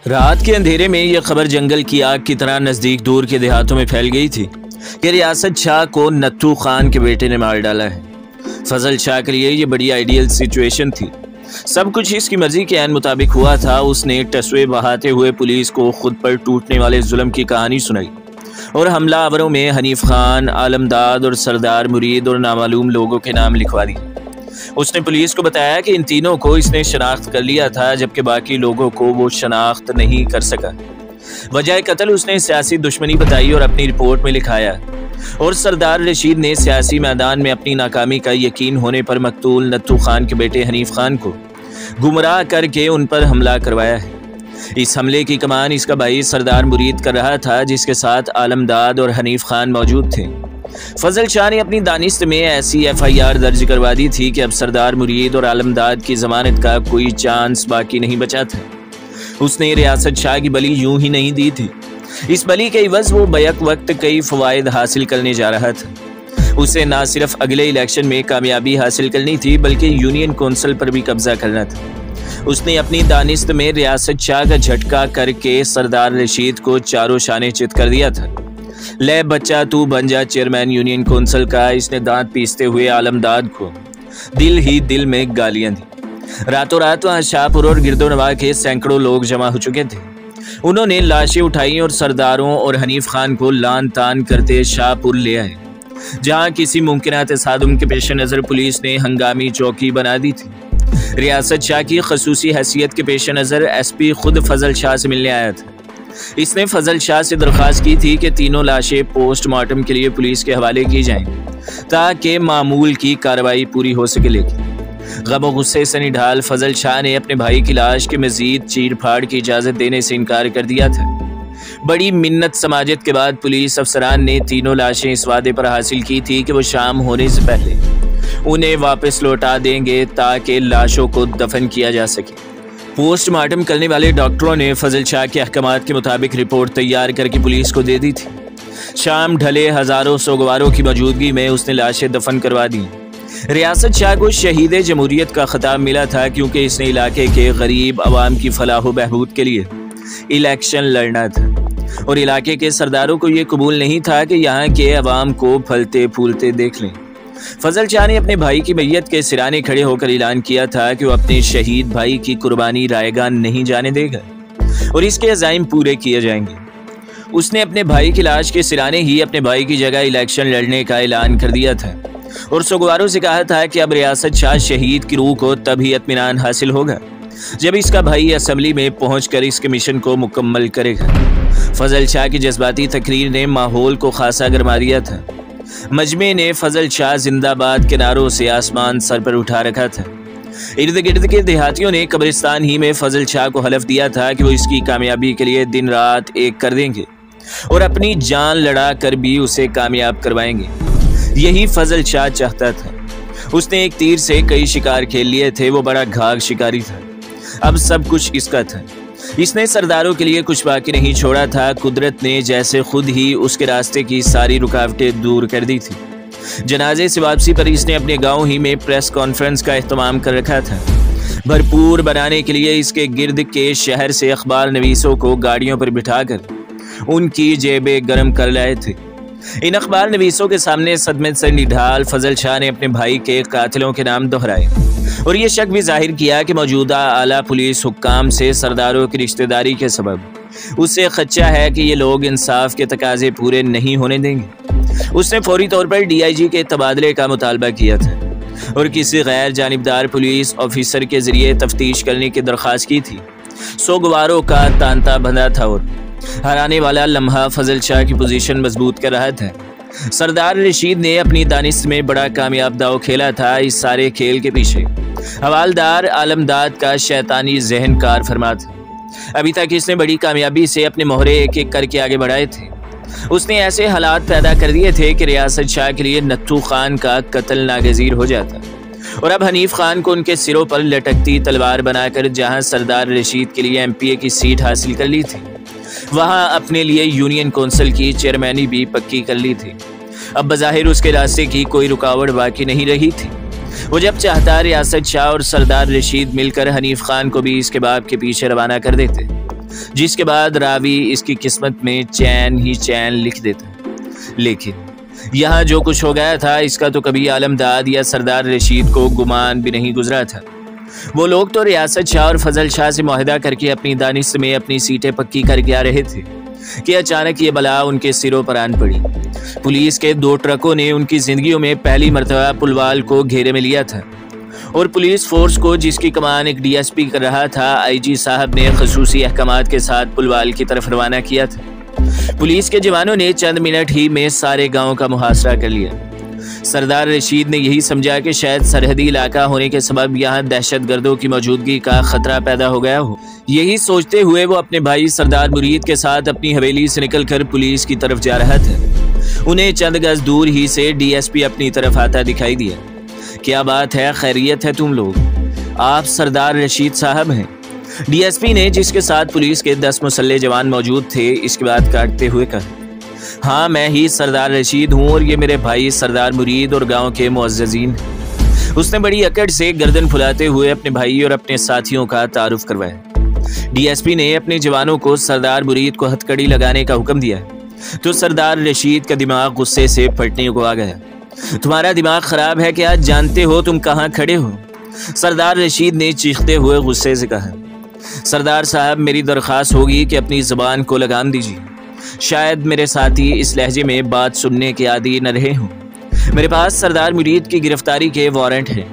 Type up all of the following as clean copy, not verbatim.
रात के अंधेरे में यह खबर जंगल की आग की तरह नजदीक दूर के देहातों में फैल गई थी कि रियासत शाह को नत्थू खान के बेटे ने मार डाला है। फजल शाह के लिए यह बड़ी आइडियल सिचुएशन थी। सब कुछ इसकी मर्जी के ऐन मुताबिक हुआ था। उसने टसवे बहाते हुए पुलिस को खुद पर टूटने वाले जुल्म की कहानी सुनाई और हमलावरों में हनीफ खान, आलमदाद और सरदार मुरीद और नामालूम लोगों के नाम लिखवा दिए। उसने पुलिस को बताया कि इन तीनों को इसने शनाख्त कर लिया था, जबकि बाकी लोगों को वो शनाख्त नहीं कर सका। वजह कत्ल उसने सियासी दुश्मनी बताई और अपनी रिपोर्ट में लिखाया। और सरदार रशीद ने सियासी मैदान में अपनी नाकामी का यकीन होने पर मकतूल नत्थू खान के बेटे हनीफ खान को गुमराह करके उन पर हमला करवाया है। इस हमले की कमान इसका भाई सरदार मुरीद कर रहा था, जिसके साथ आलमदाद और हनीफ खान मौजूद थे। फजल शाह ने अपनी दानिश्त में ऐसी FIR दर्ज करवा दी थी कि अब सरदार मुरीद और आलमदाद की जमानत का कोई चांस बाकी नहीं बचा था। उसने रियासत शाह की बली यूं ही नहीं दी थी। इस बली के इवज़ वो बैक वक्त कई फ़वाइद हासिल करने जा रहा था। उसे न सिर्फ अगले इलेक्शन में कामयाबी हासिल करनी थी, बल्कि यूनियन कौंसिल पर भी कब्जा करना था। उसने अपनी दानिश्त में रियासत शाह का झटका करके सरदार रशीद को चारों शाने चित कर दिया था। ले बच्चा, तू बन जा चेयरमैन यूनियन कौंसिल का, इसने दांत पीसते हुए आलमदाद को दिल ही दिल में गालियां दी। रातों रात वहाँ शाहपुर और गिरदोनवा के सैकड़ों लोग जमा हो चुके थे। उन्होंने लाशें उठाई और सरदारों और हनीफ खान को लान तान करते शाहपुर ले आए, जहाँ किसी मुमकिन तसादुम के पेश नज़र पुलिस ने हंगामी चौकी बना दी थी। रियासत शाह की खसूसी हैसियत के पेश नज़र SP खुद फजल शाह से मिलने आया था। इसने फजल शाह से दरख्वास्त की थी कि तीनों लाशें पोस्टमार्टम के लिए पुलिस के हवाले की जाएं, ताकि मामूल की कार्रवाई पूरी हो सके। लेकिन गम और गुस्से से निढाल फजल शाह ने अपने भाई की लाश के मजीद चीर फाड़ की इजाज़त देने से इनकार कर दिया था। बड़ी मिन्नत समाजत के बाद पुलिस अफसरान ने तीनों लाशें इस वादे पर हासिल की थी कि वो शाम होने से पहले उन्हें वापस लौटा देंगे, ताकि लाशों को दफन किया जा सके। पोस्टमार्टम करने वाले डॉक्टरों ने फजल शाह के अहकामात के मुताबिक रिपोर्ट तैयार करके पुलिस को दे दी थी। शाम ढले हज़ारों सोगवारों की मौजूदगी में उसने लाशें दफन करवा दी। रियासत शाह को शहीद जमहूरियत का खिताब मिला था, क्योंकि इसने इलाके के गरीब अवाम की फलाह व बहबूद के लिए इलेक्शन लड़ना था और इलाके के सरदारों को ये कबूल नहीं था कि यहाँ के अवाम को फलते फूलते देख लें। फजल शाह ने अपने भाई की मैयत के सिराने खड़े होकर ऐलान किया था कि वो अपने शहीद भाई की कुर्बानी रायगा नहीं जाने देगा और इसके अज़ाइम पूरे किए जाएंगे। उसने अपने भाई की लाश के सिराने ही अपने भाई की जगह इलेक्शन लड़ने का ऐलान कर दिया था और सोगवारों से कहा था कि अब रियासत शाह शहीद की रूह को तभी इत्मीनान हासिल होगा जब इसका भाई असम्बली में पहुंचकर इसके मिशन को मुकम्मल करेगा। फजल शाह की जज्बाती तकरीर ने माहौल को खासा गरमा दिया था। मजमे ने फजल शाह जिंदाबाद के नारों से आसमान सर पर उठा रखा था। इर्द गिर्द के देहातियों ने कब्रिस्तान ही में फजल शाह को हलफ दिया था कि वो इसकी कामयाबी के लिए दिन रात एक कर देंगे और अपनी जान लड़ा कर भी उसे कामयाब करवाएंगे। यही फजल शाह चाहता था। उसने एक तीर से कई शिकार खेल लिए थे। वो बड़ा घाघ शिकारी था। अब सब कुछ इसका था। इसने सरदारों के लिए कुछ बाकी नहीं छोड़ा था। कुदरत ने जैसे खुद ही उसके रास्ते की सारी रुकावटें दूर कर दी थी। जनाजे से वापसी पर इसने अपने गांव ही में प्रेस कॉन्फ्रेंस का एहतमाम कर रखा था। भरपूर बनाने के लिए इसके गिर्द के शहर से अखबार नवीसों को गाड़ियों पर बिठाकर उनकी जेबें गर्म कर लाए थे। इन अखबार नवीसों के सामने सदमे से निढाल फजल शाह ने अपने भाई के कातिलों के नाम दोहराए और ये शक भी जाहिर किया कि मौजूदा आला पुलिस हुक्काम से सरदारों की रिश्तेदारी के सबब उससे खदशा है कि ये लोग इंसाफ के तकाजे पूरे नहीं होने देंगे। उसने फौरी तौर पर DIG के तबादले का मुतालबा किया था और किसी गैर जानिबदार पुलिस ऑफिसर के जरिए तफ्तीश करने की दरख्वास्त की थी। सोगवारों का तांता बंधा था और हर आने वाला लम्हा फजल शाह की पोजीशन मजबूत कर रहा था। सरदार रशीद ने अपनी दानिश में बड़ा कामयाब दाव खेला था। इस सारे खेल के पीछे हवालदार आलमदाद का शैतानी जहन कार फरमा था। अभी तक इसने बड़ी कामयाबी से अपने मोहरे एक एक करके आगे बढ़ाए थे। उसने ऐसे हालात पैदा कर दिए थे कि रियासत शाह के लिए नत्थू खान का कत्ल नागजीर हो जाता और अब हनीफ खान को उनके सिरों पर लटकती तलवार बनाकर जहां सरदार रशीद के लिए MPA की सीट हासिल कर ली थी, वहां अपने लिए यूनियन कौंसिल की चेयरमैनी भी पक्की कर ली थी। अब बज़ाहिर उसके रास्ते की कोई रुकावट बाकी नहीं रही थी। वो जब चाहता रियासत शाह और सरदार रशीद मिलकर हनीफ खान को भी इसके बाप के पीछे रवाना कर देते। जिसके बाद रावी इसकी किस्मत में चैन ही चैन लिख देता है। लेकिन यहाँ जो कुछ हो गया था इसका तो कभी आलमदाद या सरदार रशीद को गुमान भी नहीं गुजरा था। वो लोग तो रियासत शाह और फजल शाह से मुआहदा करके अपनी दानिश में अपनी सीटें पक्की करके आ रहे थे कि अचानक ये बला उनके सिरों पर आन पड़ी। पुलिस के 2 ट्रकों ने उनकी जिंदगियों में पहली मर्तबा पुलवाल को घेरे में लिया था और पुलिस फोर्स को, जिसकी कमान एक डीएसपी कर रहा था, आईजी साहब ने खसूसी अहकामात के साथ पुलवाल की तरफ रवाना किया था। पुलिस के जवानों ने चंद मिनट ही में सारे गांव का मुहासरा कर लिया। सरदार रशीद ने यही समझा कि शायद सरहदी इलाका होने के सबब यहाँ दहशतगर्दों की मौजूदगी का खतरा पैदा हो गया हो। यही सोचते हुए वो अपने भाई सरदार मुरीद के साथ अपनी हवेली से निकलकर पुलिस की तरफ जा रहा था। उन्हें चंद गज दूर ही से डीएसपी अपनी तरफ आता दिखाई दिया। क्या बात है, खैरियत है तुम लोग? आप सरदार रशीद साहब हैं? डीएसपी ने, जिसके साथ पुलिस के 10 मुसल्ले जवान मौजूद थे, इसके बाद काटते हुए कहा, हाँ मैं ही सरदार रशीद हूँ और ये मेरे भाई सरदार मुरीद और गांव के मुअज़्ज़ज़ीन। उसने बड़ी अकड़ से गर्दन फुलाते हुए अपने भाई और अपने साथियों का तारुफ करवाया। डीएसपी ने अपने जवानों को सरदार मुरीद को हथकड़ी लगाने का हुक्म दिया तो सरदार रशीद का दिमाग गुस्से से फटने को आ गया। तुम्हारा दिमाग खराब है क्या? जानते हो तुम कहाँ खड़े हो? सरदार रशीद ने चीखते हुए गुस्से से कहा। सरदार साहब, मेरी दरख्वास्त होगी कि अपनी ज़बान को लगाम दीजिए। शायद मेरे साथी इस लहजे में बात सुनने के आदी न रहे हों। मेरे पास सरदार मुरीद की गिरफ्तारी के वारंट हैं।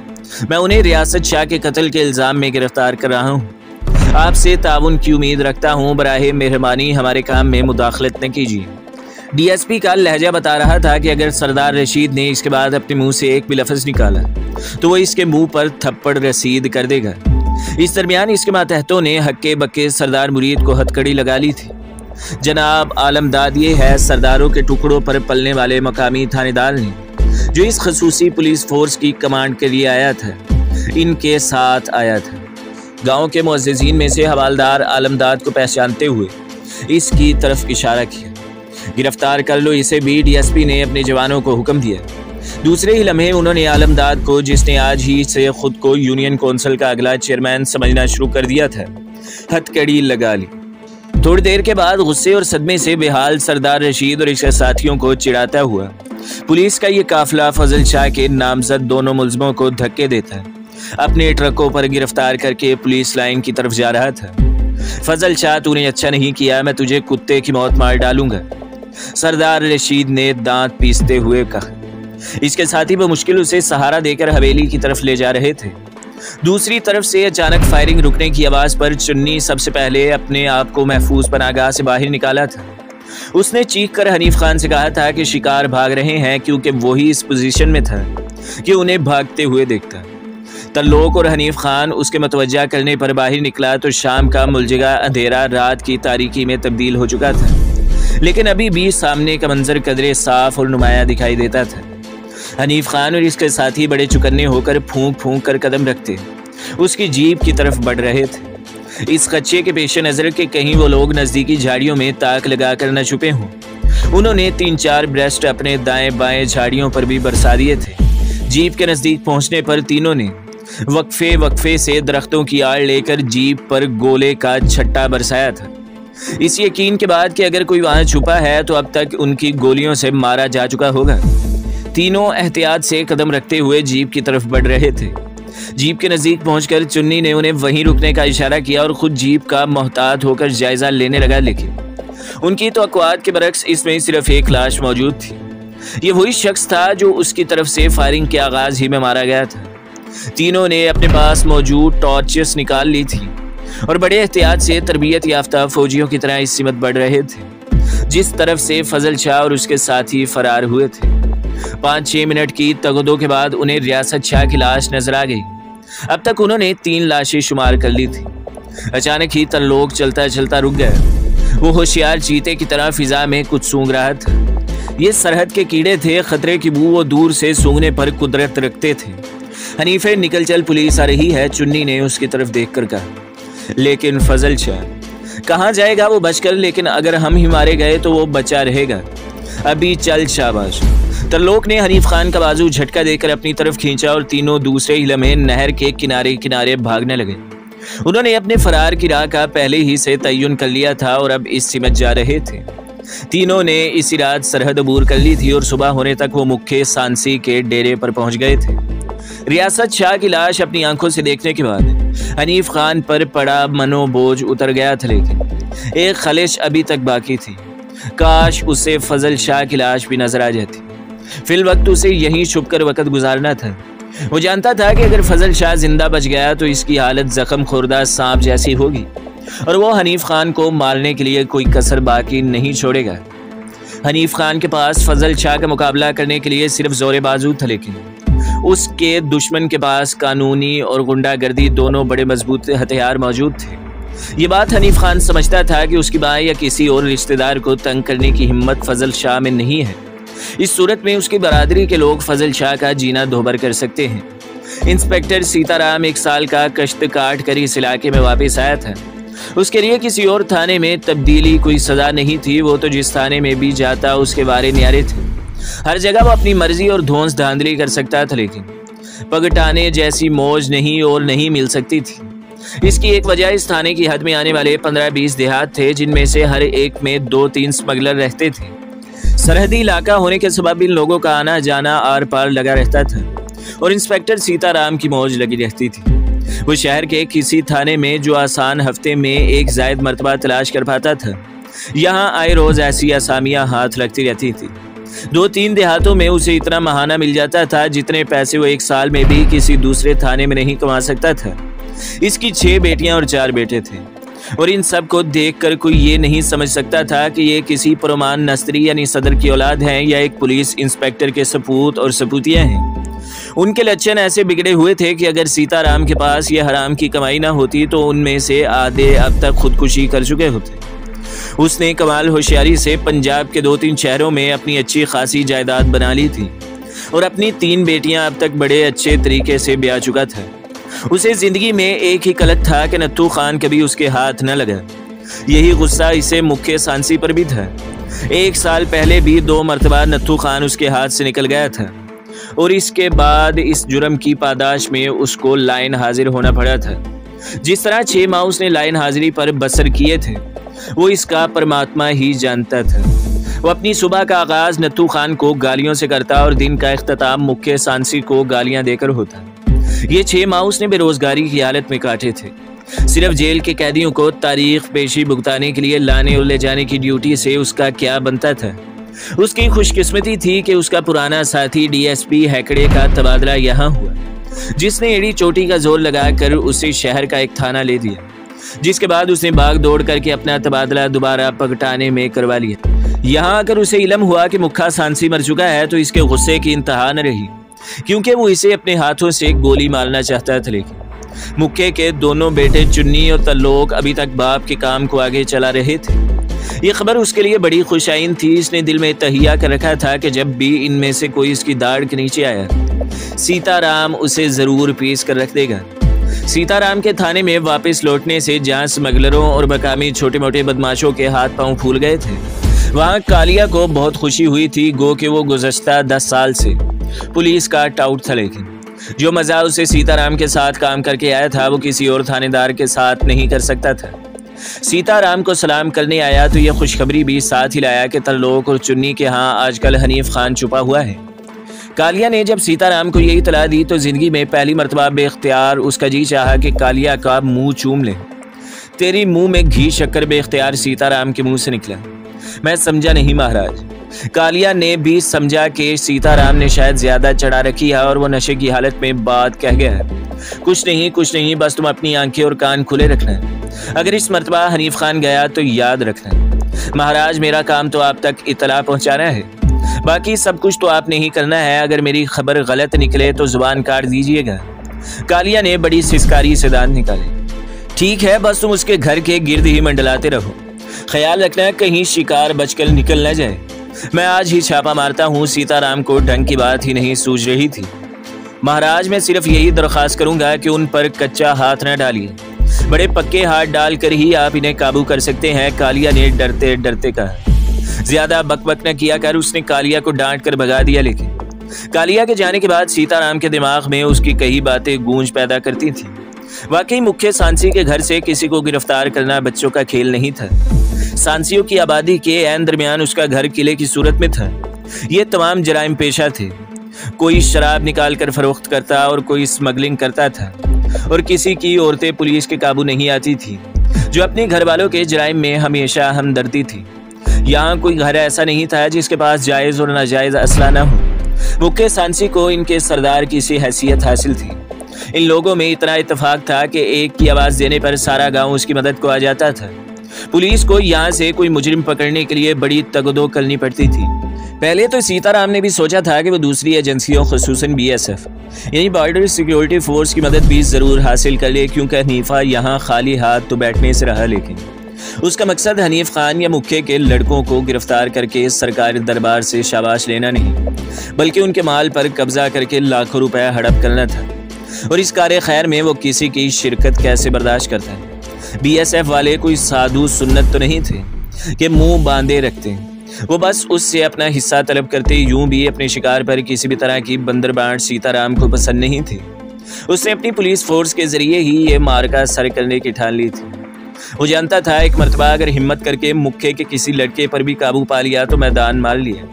मैं उन्हें रियासत शाह के कत्ल के इल्ज़ाम में गिरफ्तार कर रहा हूँ। आपसे ताउन की उम्मीद रखता हूँ। बराहे मेहरबानी हमारे काम में मुदाखलत न कीजिए। डीएसपी का लहजा बता रहा था कि अगर सरदार रशीद ने इसके बाद अपने मुंह से एक भी लफ्ज़ निकाला तो वो इसके मुंह पर थप्पड़ रसीद कर देगा। इस दरमियान इसके मातहतों ने हक्के बक्के सरदार मुरीद को हथकड़ी लगा ली थी। जनाब आलमदाद ये है सरदारों के टुकड़ों पर पलने वाले मकामी थानेदार ने, जो इस खसूसी पुलिस फोर्स की कमांड के लिए आया था, इनके साथ आया था। गांव के मुअज़्ज़ज़ीन में से हवालदार आलमदाद को पहचानते हुए इसकी तरफ इशारा किया। गिरफ्तार कर लो इसे भी, डीएसपी ने अपने जवानों को हुक्म दिया। दूसरे ही लम्हे उन्होंने आलमदाद को, जिसने आज ही से खुद को यूनियन कौंसिल का अगला चेयरमैन समझना शुरू कर दिया था, हथकड़ी लगा ली। थोड़ी देर के बाद गुस्से और सदमे से बेहाल सरदार रशीद और इसके साथियों को चिढ़ाता हुआ पुलिस का ये काफिला फजल शाह के नामजद दोनों मुल्ज़िमों को धक्के देता अपने ट्रकों पर गिरफ्तार करके पुलिस लाइन की तरफ जा रहा था। फजल शाह, तूने अच्छा नहीं किया, मैं तुझे कुत्ते की मौत मार डालूंगा, सरदार रशीद ने दांत पीसते हुए कहा। इसके साथी बमुश्किल उसे सहारा देकर हवेली की तरफ ले जा रहे थे। दूसरी तरफ से अचानक फायरिंग रुकने की आवाज़ पर चुन्नी सबसे पहले अपने आप को महफूज पनाहगाह से बाहर निकाला था। उसने चीख कर हनीफ खान से कहा था कि शिकार भाग रहे हैं, क्योंकि वही इस पोजीशन में था कि उन्हें भागते हुए देखता। तल्लोक और हनीफ खान उसके मतवज्जा करने पर बाहर निकला तो शाम का मुलजिगा अंधेरा रात की तारीकी में तब्दील हो चुका था, लेकिन अभी भी सामने का मंजर कदरे साफ और नुमाया दिखाई देता था। हनीफ खान और इसके साथी बड़े चुकन्ने होकर फूंक फूंक कर कदम रखते उसकी जीप की तरफ बढ़ रहे थे। इस खच्चे के पेश नज़र के कहीं वो लोग नज़दीकी झाड़ियों में ताक लगाकर न छुपे हों। उन्होंने 3-4 ब्रेस्ट अपने दाएं बाएं झाड़ियों पर भी बरसा दिए थे। जीप के नज़दीक पहुंचने पर तीनों ने वक्फे वक्फे से दरख्तों की आड़ लेकर जीप पर गोले का छट्टा बरसाया था, इस यकीन के बाद कि अगर कोई वहां छुपा है तो अब तक उनकी गोलियों से मारा जा चुका होगा। तीनों एहतियात से कदम रखते हुए जीप की तरफ बढ़ रहे थे। जीप के नज़दीक पहुंचकर चुन्नी ने उन्हें वहीं रुकने का इशारा किया और खुद जीप का मोहतात होकर जायजा लेने लगा, लेकिन उनकी तो अक़वात के बरक्स इसमें सिर्फ एक लाश मौजूद थी। ये वही शख्स था जो उसकी तरफ से फायरिंग के आगाज ही में मारा गया था। तीनों ने अपने पास मौजूद टॉर्चेस निकाल ली थी और बड़े एहतियात से तरबियत याफ्ता फौजियों की तरह इस सिमत बढ़ रहे थे जिस तरफ से फजल शाह और उसके साथी फरार हुए थे। 5-6 मिनट की तगदो के बाद उन्हें रियासत शाह की लाश नजर आ गई। अब तक उन्होंने 3 लाशें शुमार कर ली थी। अचानक ही तरलोक चलता चलता रुक गया। वो होशियार चीते की तरह फिजा में कुछ सूंघ रहा था। ये सरहद के कीड़े थे, खतरे की बू वो दूर से सूंघने पर कुदरत रखते थे। हनीफे, निकल चल, पुलिस आ रही है, चुन्नी ने उसकी तरफ देखकर कहा। लेकिन फजल शाह कहाँ जाएगा वो बचकर, लेकिन अगर हम ही मारे गए तो वो बचा रहेगा। अभी चल शाबाश। तरलोक ने हनीफ खान का बाजू झटका देकर अपनी तरफ खींचा और तीनों दूसरे ही लम्हे नहर के किनारे किनारे भागने लगे। उन्होंने अपने फरार की राह का पहले ही से तय्युन कर लिया था और अब इस सिमत जा रहे थे। तीनों ने इसी रात सरहद अबूर कर ली थी और सुबह होने तक वो मुख्य सांसी के डेरे पर पहुंच गए थे। रियासत शाह की लाश अपनी आंखों से देखने के बाद हनीफ खान पर पड़ा मनोबोझ उतर गया था, लेकिन एक खलिश अभी तक बाकी थी। काश उसे फजल शाह की लाश भी नजर आ जाती। फिल वक्त उसे यहीं छुपकर वक्त गुजारना था। वो जानता था कि अगर फजल शाह जिंदा बच गया तो इसकी हालत जख्म खुर्दा सांप जैसी होगी और वो हनीफ खान को मारने के लिए कोई कसर बाकी नहीं छोड़ेगा। हनीफ खान के पास फजल शाह का मुकाबला करने के लिए सिर्फ जोर बाजू था, लेकिन उसके दुश्मन के पास कानूनी और गुंडागर्दी दोनों बड़े मजबूत हथियार मौजूद थे। ये बात हनीफ खान समझता था कि उसकी माँ या किसी और रिश्तेदार को तंग करने की हिम्मत फजल शाह में नहीं है। इस सूरत में उसकी बरादरी के लोग फजल शाह का जीना दोभर कर सकते हैं। इंस्पेक्टर सीताराम 1 साल का कश्त काट कर इस इलाके में वापस आया था। उसके लिए किसी और थाने में तब्दीली कोई सजा नहीं थी। वो तो जिस थाने में भी जाता उसके वारे न्यारे थे। हर जगह वो अपनी मर्जी और धौंस धांधली कर सकता था, लेकिन पगटाने जैसी मौज नहीं और नहीं मिल सकती थी। इसकी एक वजह इस थाने की हद में आने वाले 15-20 देहात थे, जिनमें से हर एक में 2-3 स्मगलर रहते थे। सरहदी इलाका होने के सबब इन लोगों का आना जाना आर पार लगा रहता था और इंस्पेक्टर सीताराम की मौज लगी रहती थी। वो शहर के किसी थाने में जो आसान हफ्ते में एक जायद मर्तबा तलाश कर पाता था, यहाँ आए रोज ऐसी असामियाँ हाथ लगती रहती थी। 2-3 देहातों में उसे इतना महाना मिल जाता था जितने पैसे वो 1 साल में भी किसी दूसरे थाने में नहीं कमा सकता था। इसकी 6 बेटियां और 4 बेटे थे और इन सब को देखकर कोई ये नहीं समझ सकता था कि ये किसी परमान नस्तरी यानी सदर की औलाद हैं या एक पुलिस इंस्पेक्टर के सपूत और सपूतियां हैं। उनके लक्षण ऐसे बिगड़े हुए थे कि अगर सीताराम के पास ये हराम की कमाई ना होती तो उनमें से आधे अब तक खुदकुशी कर चुके होते। उसने कमाल होशियारी से पंजाब के 2-3 शहरों में अपनी अच्छी खासी जायदाद बना ली थी और अपनी 3 बेटियां अब तक बड़े अच्छे तरीके से ब्याह चुका था। उसे जिंदगी में एक ही कलक था कि नत्थू खान कभी उसके हाथ न लगा। यही गुस्सा इसे मुख्य सांसी पर भी था। 1 साल पहले भी 2 मरतबा नत्थू खान उसके हाथ से निकल गया था और इसके बाद इस जुर्म की पादाश में उसको लाइन हाजिर होना पड़ा था। जिस तरह 6 माह उसने लाइन हाजिरी पर बसर किए थे वो इसका परमात्मा ही जानता था। वो अपनी सुबह का आगाज नत्थू खान को गालियों से करता और दिन का इख्तिताम मुख्य सांसी को गालियां देकर होता। ये 6 माह उसने बेरोजगारी की हालत में काटे थे। सिर्फ जेल के कैदियों को तारीख पेशी भुगताने के लिए लाने और ले जाने की ड्यूटी से उसका क्या बनता था। उसकी खुशकिस्मती थी कि उसका पुराना साथी डीएसपी हैकड़े का तबादला यहाँ हुआ, जिसने एड़ी चोटी का जोर लगाकर उसे शहर का एक थाना ले दिया, जिसके बाद उसने भाग दौड़ करके अपना तबादला दोबारा पगटाने में करवा लिया। यहाँ आकर उसे इल्म हुआ कि मुख्या सांसी मर चुका है तो इसके गुस्से की इंतहा न रही, क्योंकि वो इसे अपने हाथों से गोली मारना चाहता था। लेकिन मुख्य के दोनों बेटे चुन्नी और तल्लोक अभी तक बाप के काम को आगे चला रहे थे। ये खबर उसके लिए बड़ी खुशाइन थी। इसने दिल में तहिया कर रखा था कि जब भी इनमें से कोई इसकी दाढ़ के नीचे आया सीताराम उसे जरूर पीस कर रख देगा। सीताराम के थाने में वापस लौटने से जहां स्मगलरों और मकामी छोटे मोटे बदमाशों के हाथ पांव फूल गए थे, वहां कालिया को बहुत खुशी हुई थी। गो कि वो गुज़श्ता 10 साल से पुलिस का टाउट था, लेकिन जो मजा उसे सीताराम के साथ काम करके आया था वो किसी और थानेदार के साथ नहीं कर सकता था। सीताराम को सलाम करने आया तो यह खुशखबरी भी साथ ही लाया कि तल्लोक और चुन्नी के यहाँ आजकल हनीफ खान छुपा हुआ है। कालिया ने जब सीताराम को यही तला दी तो जिंदगी में पहली मर्तबा बेख्तियार उसका जी चाहा कि कालिया का मुंह चूम ले। तेरी मुंह में घी शक्कर बेख्तियार सीताराम के मुंह से निकला। मैं समझा नहीं महाराज। कालिया ने भी समझा कि सीताराम ने शायद ज्यादा चढ़ा रखी है और वो नशे की हालत में बात कह गया है। कुछ नहीं, बस तुम अपनी आंखें और कान खुले रखना। अगर इस मर्तबा हनीफ खान गया तो याद रखना महाराज, मेरा काम तो आप तक इतला पहुंचाना है, बाकी सब कुछ तो आपने ही करना है। अगर मेरी खबर गलत निकले तो जुबान काट दीजिएगा। कालिया ने बड़ी सिसकारी से दांत निकाले। ठीक है, बस तुम उसके घर के गिर्द ही मंडलाते रहो, ख्याल रखना कहीं शिकार बचकर निकल न जाए। मैं आज ही छापा मारता हूँ। सीताराम को ढंग की बात ही नहीं सूझ रही थी। महाराज, मैं सिर्फ यही दरख्वास्त करूंगा कि उन पर कच्चा हाथ न डालिए, बड़े पक्के हाथ डालकर ही आप इन्हें काबू कर सकते हैं। कालिया ने डरते डरते कहा। ज्यादा बकबक न किया कर, उसने कालिया को डांट कर भगा दिया। लेकिन कालिया के जाने के बाद सीताराम के दिमाग में उसकी कई बातें गूंज पैदा करती थी। वाकई मुख्य सांची के घर से किसी को गिरफ्तार करना बच्चों का खेल नहीं था। सांचियों की आबादी के ऐन दरमियान उसका घर किले की सूरत में था। ये तमाम जराइम पेशा थे। कोई शराब निकाल कर फरोख्त करता और कोई स्मगलिंग करता था, और किसी की औरतें पुलिस के काबू नहीं आती थी, जो अपने घर वालों के जराइम में हमेशा हमदर्दी थी। यहाँ कोई घर ऐसा नहीं था जिसके पास जायज़ और नाजायज़ असला न हो। मुख्य सांची को इनके सरदार की सी हैसियत हासिल थी। इन लोगों में इतना इत्तेफाक था कि एक की आवाज़ देने पर सारा गांव उसकी मदद को आ जाता था। पुलिस को यहाँ से कोई मुजरिम पकड़ने के लिए बड़ी तगदो करनी पड़ती थी। पहले तो सीताराम ने भी सोचा था कि वो दूसरी एजेंसियों खुसूसन BSF यानी बॉर्डर सिक्योरिटी फोर्स की मदद भी ज़रूर हासिल कर ले, क्योंकि हनीफा यहाँ खाली हाथ तो बैठने से रहा, लेकिन उसका मकसद हनीफ खान या मुख्य के लड़कों को गिरफ्तार करके सरकारी दरबार से शाबाश लेना नहीं, बल्कि उनके माल पर कब्जा करके लाखों रुपए हड़प करना था। और इस कार्य खैर में वो किसी की शिरकत कैसे बर्दाश्त करता है। BSF वाले कोई साधु सुन्नत तो नहीं थे कि मुंह बांधे रखते। वो बस उससे अपना हिस्सा तलब करते। यूं भी अपने शिकार पर किसी भी तरह की बंदरबांट सीताराम को पसंद नहीं थी। उसने अपनी पुलिस फोर्स के जरिए ही ये मार्का सर करने की ठान ली थी। वो जानता था एक मर्तबा अगर हिम्मत करके मुख्य के किसी लड़के पर भी काबू पा लिया तो मैदान मार लिया।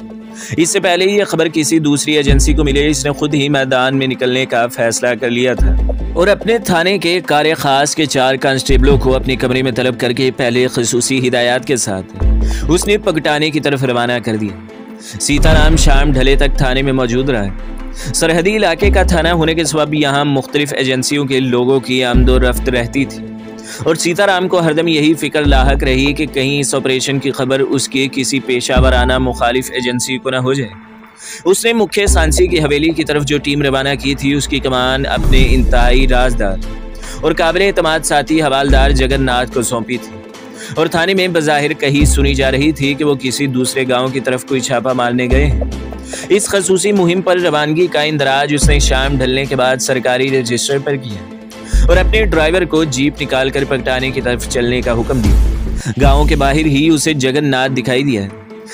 इससे पहले ये खबर किसी दूसरी एजेंसी को मिले, इसने खुद ही मैदान में निकलने का फैसला कर लिया था और अपने थाने के कार्य खास के 4 कांस्टेबलों को अपने कमरे में तलब करके पहले खसूसी हिदायत के साथ उसने पगटाने की तरफ रवाना कर दिया। सीताराम शाम ढले तक थाने में मौजूद रहा। सरहदी इलाके का थाना होने के सबब यहाँ मुख्तलिफ एजेंसियों के लोगों की आमदोरफ्त रहती थी, और सीताराम को हरदम यही फिक्र लाहक रही कि कहीं इस ऑपरेशन की खबर उसके किसी पेशा वराना मुखालिफ एजेंसी को न हो जाए। उसने मुख्य सांची की हवेली की तरफ जो टीम रवाना की थी, उसकी कमान अपने इंतहाई राजदार और काबिल एतमाद साथी हवालदार जगन्नाथ को सौंपी थी, और थाने में बज़ाहिर कहीं सुनी जा रही थी कि वो किसी दूसरे गांव की तरफ कोई छापा मारने गए हैं। इस खसूसी मुहिम पर रवानगी का इंदराज उसने शाम ढलने के बाद सरकारी रजिस्टर पर किया और अपने ड्राइवर को जीप निकाल कर पगटाने की तरफ चलने का हुक्म दिया। गांव के बाहर ही उसे जगन्नाथ दिखाई दिया,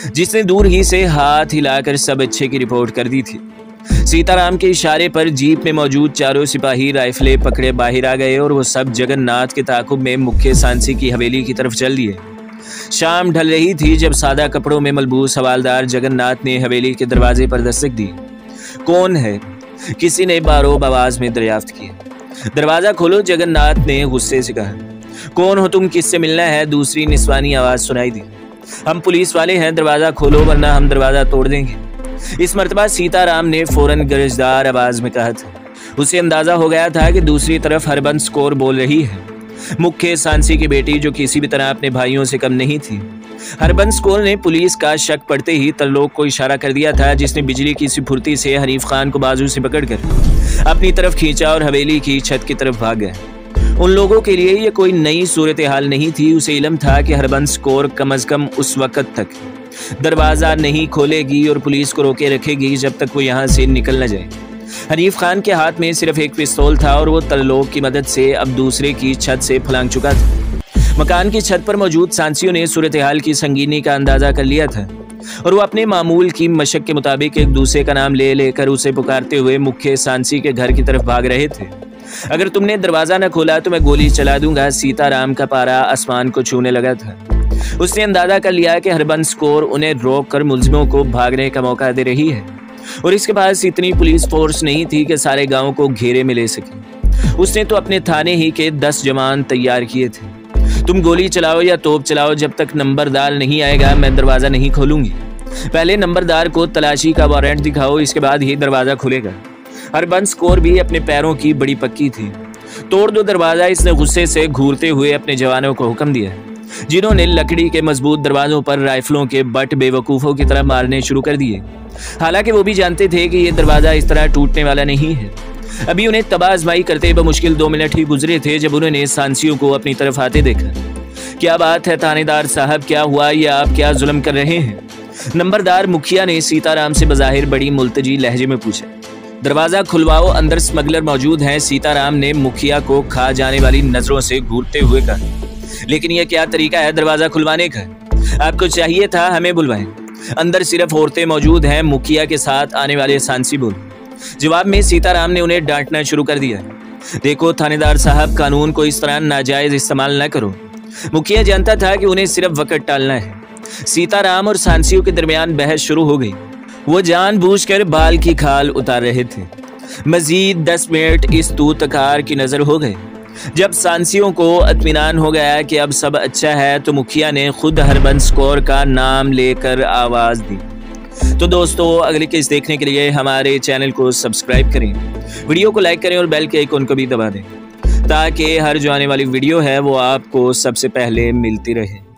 जिसने दूर ही से हाथ हिलाकर सब अच्छे की रिपोर्ट कर दी थी। सीताराम के इशारे पर जीप में मौजूद चारों सिपाही राइफलें पकड़े बाहर आ गए और वो सब जगन्नाथ के ताकुब में मुख्य सांची की हवेली की तरफ चल दिए। शाम ढल रही थी जब सादा कपड़ों में मलबूस हवालदार जगन्नाथ ने हवेली के दरवाजे पर दस्तक दी। कौन है? किसी ने बारोब आवाज में दरियाफ्त किया। दरवाजा खोलो, जगन्नाथ ने गुस्से से कहा। कौन हो तुम? किससे मिलना है? दूसरी निस्वानी आवाज सुनाई दी। हम पुलिस वाले हैं, दरवाजा खोलो वरना हम दरवाजा तोड़ देंगे। इस मर्तबा सीताराम ने फौरन गरजदार आवाज में कहा था। उसे अंदाजा हो गया था कि दूसरी तरफ हरबंस कौर बोल रही है, मुख्य सांची की बेटी, जो किसी भी तरह अपने भाइयों से कम नहीं थी। हरबंस कौर ने पुलिस का शक पड़ते ही तरलोक को इशारा कर दिया था, जिसने बिजली की फुर्ती से हनीफ खान को बाजू से पकड़कर अपनी तरफ खींचा और हवेली की छत की तरफ भाग गया। उन लोगों के लिए यह कोई नई सूरत हाल नहीं थी। उसे इल्म था कि हरबंस कौर कम अज कम उस वक्त तक दरवाजा नहीं खोलेगी और पुलिस को रोके रखेगी जब तक वो यहाँ से निकल न जाए। हनीफ खान के हाथ में सिर्फ एक पिस्तौल था और वो तरलोक की मदद से अब दूसरे की छत से फलांग चुका था। मकान की छत पर मौजूद सांचियों ने सूरत हाल की संगीनी का अंदाजा कर लिया था और वो अपने मामूल की मशक के मुताबिक एक दूसरे का नाम ले लेकर उसे पुकारते हुए मुख्य सांची के घर की तरफ भाग रहे थे। अगर तुमने दरवाजा न खोला तो मैं गोली चला दूंगा। सीताराम का पारा आसमान को छूने लगा था। उसने अंदाजा कर लिया कि हरबंस कौर उन्हें रोककर मुलजिमों को भागने का मौका दे रही है और इसके पास इतनी पुलिस फोर्स नहीं थी कि सारे गांव को घेरे में ले सके। उसने तो अपने थाने ही के 10 जवान तैयार किए थे। तुम गोली चलाओ या तोप चलाओ, जब तक नंबरदार नहीं आएगा मैं दरवाजा नहीं खोलूंगी। पहले नंबरदार को तलाशी का वारंट दिखाओ, इसके बाद ही दरवाजा खुलेगा। हरबंस कौर भी अपने पैरों की बड़ी पक्की थी। तोड़ दो दरवाजा, इसने गुस्से से घूरते हुए अपने जवानों को हुक्म दिया, जिन्होंने लकड़ी के मजबूत दरवाजों पर राइफलों के बट बेवकूफों की तरह मारने शुरू कर दिए। हालांकि वो भी जानते थे कि यह दरवाजा इस तरह टूटने वाला नहीं है। अभी उन्हें तबाह आजमाई करते बमुश्किल 2 मिनट ही गुजरे थे जब उन्होंने सांचियों को अपनी तरफ आते देखा। क्या बात है थानेदार साहब, क्या हुआ? या आप क्या जुल्म कर रहे हैं? नंबरदार मुखिया ने सीताराम से बज़ाहिर बड़ी मुल्तजी लहजे में पूछा। दरवाजा खुलवाओ, अंदर स्मगलर मौजूद हैं। सीताराम ने मुखिया को खा जाने वाली नजरों से घूरते हुए कहा। लेकिन यह क्या तरीका है दरवाजा खुलवाने का? आपको चाहिए था हमें बुलवाएं। अंदर सिर्फ औरतें मौजूद हैं, मुखिया के साथ आने वाले सांची बोले। जवाब में सीताराम ने उन्हें डांटना शुरू कर दिया। देखो थानेदार साहब, कानून को इस तरह नाजायज इस्तेमाल न करो। मुखिया जानता था कि उन्हें सिर्फ वक्त टालना है। सीताराम और सांसियों के दरमियान बहस शुरू हो गई। वो जानबूझकर बाल की खाल उतार रहे थे। मजीद 10 मिनट इस तूतकार की नजर हो गए। जब सांसियों को इत्मीनान हो गया कि अब सब अच्छा है, तो मुखिया ने खुद हरबंस कौर का नाम लेकर आवाज दी। तो दोस्तों, अगली केस देखने के लिए हमारे चैनल को सब्सक्राइब करें, वीडियो को लाइक करें और बेल के आइकन को भी दबा दें, ताकि हर जो आने वाली वीडियो है वो आपको सबसे पहले मिलती रहे।